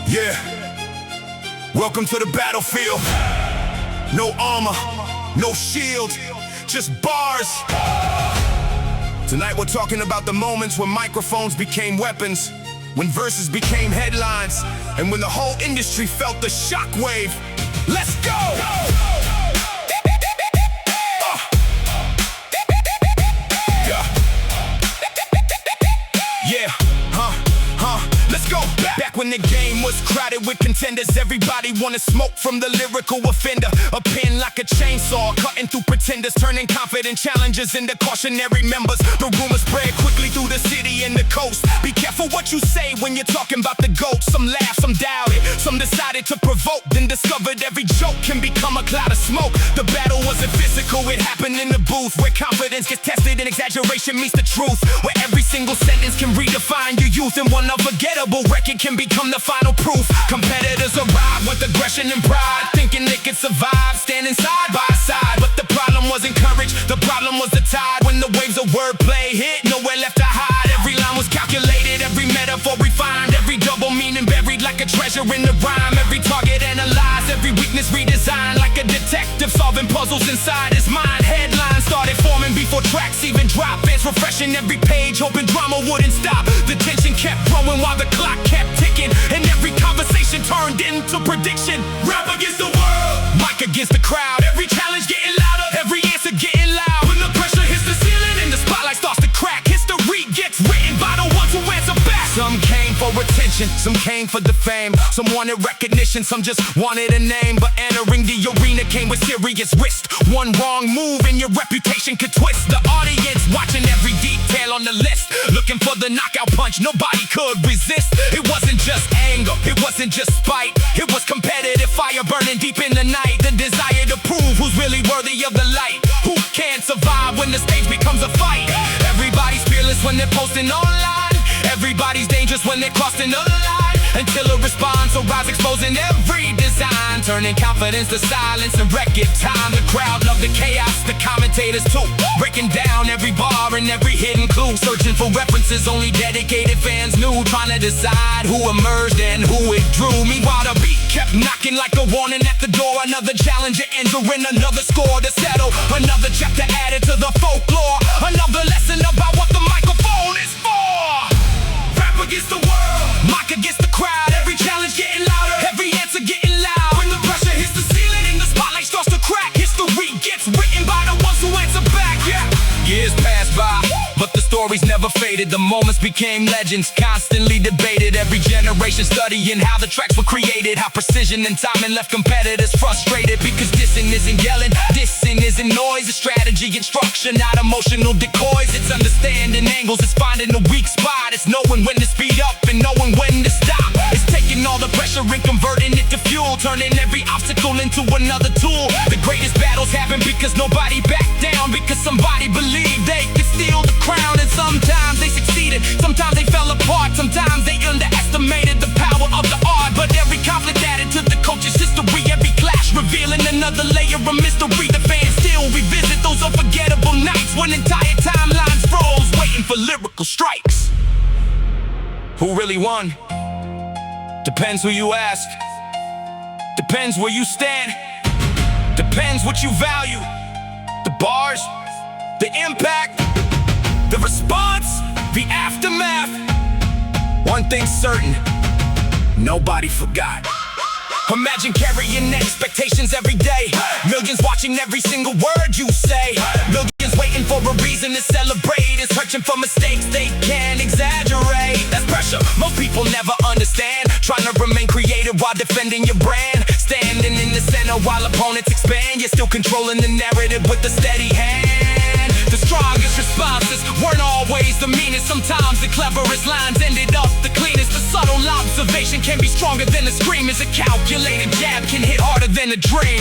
Yeah, welcome to the battlefield. No armor, no shield, just bars. Tonight we're talking about the moments when microphones became weapons, when verses became headlines, and when the whole industry felt the shockwave. Let's go! Yeah, let's go back when the game was crowded with contenders. Everybody wanted smoke from the lyrical offender. A pen like a chainsaw, cutting through pretenders, turning confident challengers into cautionary members. The rumors spread quickly through the city and the coast. Be careful what you say when you're talking about the GOAT. Some laughed, some doubted, some decided to provoke, then discovered every joke can become a cloud of smoke. The battle wasn't physical, it happened in the booth, where confidence gets tested and exaggeration meets the truth, where every single sentence can redefine your youth, and one unforgettable record can become the final proof. Competitors arrive with aggression and pride, thinking they could survive, standing side by side. But the problem wasn't courage, the problem was the tide. When the waves of wordplay hit, nowhere left to hide. Every line was calculated, every metaphor refined, every double meaning buried like a treasure in the rhyme. Every target analyzed, every weakness redesigned, like a detective solving puzzles inside his mind. Headlines started forming before tracks even dropped. Fans refreshing every page, hoping drama wouldn't stop. The tension kept growing while the clock kept ticking, and every conversation turned into prediction. Rap against the world, mic against the crowd. Every challenge getting louder, every answer getting loud. When the pressure hits the ceiling and the spotlight starts to crack, history gets written by the ones who answer back. Some came for attention, some came for the fame, some wanted recognition, some just wanted a name. But entering the arena came with serious risk. One wrong move and your reputation could twist. The audience watching every detail on the list, looking for the knockout punch nobody could resist. It wasn't just anger, it wasn't just spite, it was competitive fire burning deep in the night. The desire to prove who's really worthy of the light, who can survive when the stage becomes a fight. Everybody's fearless when they're posting online, everybody's dangerous when they're crossing the line. Until a response arrives, exposing every design, turning confidence to silence and record time. The crowd loved the chaos, the commentators too, breaking down every bar and every hidden clue, searching for references only dedicated fans knew, trying to decide who emerged and who withdrew. Meanwhile the beat kept knocking like a warning at the door. Another challenger entering, another score to settle, another chapter added to the folklore, another lesson about what the microphone is for. Rap against the world, mic against the crowd, every challenge getting louder, every answer getting loud. When the pressure hits the ceiling and the spotlight starts to crack, history gets written by the ones who answer back. Yeah. Years passed by, but the stories never faded. The moments became legends, constantly debated. Every generation studying how the tracks were created, how precision and timing left competitors frustrated. Because dissing isn't yelling, dissing isn't noise. It's strategy and structure, not emotional decoys. It's understanding angles, it's finding the weak spot. It's knowing when to speed up and knowing when to stop. It's taking all the pressure and converting it to fuel, turning every obstacle into another tool. The greatest battles happen because nobody backed down, because somebody believed they could steal the crown. And sometimes they succeeded, sometimes they fell apart, sometimes they underestimated the power of the art. But every conflict added to the culture's history, every clash revealing another layer of mystery. The fans still revisit those unforgettable nights when entire timelines froze, waiting for lyrical strikes. Who really won? Depends who you ask, depends where you stand, depends what you value. The bars, the impact, the response, the aftermath. One thing's certain, nobody forgot. Imagine carrying expectations every day, millions watching every single word you say, millions waiting for a reason to celebrate, and searching for mistakes they can't exaggerate. That's pressure most people never understand, trying to remain creative while defending your brand, standing in the center while opponents expand. You're still controlling the narrative with a steady hand. The strongest responses weren't always the meanest. Sometimes the cleverest lines ended up the cleanest. The subtle observation can be stronger than a scream, as a calculated jab can hit harder than a dream.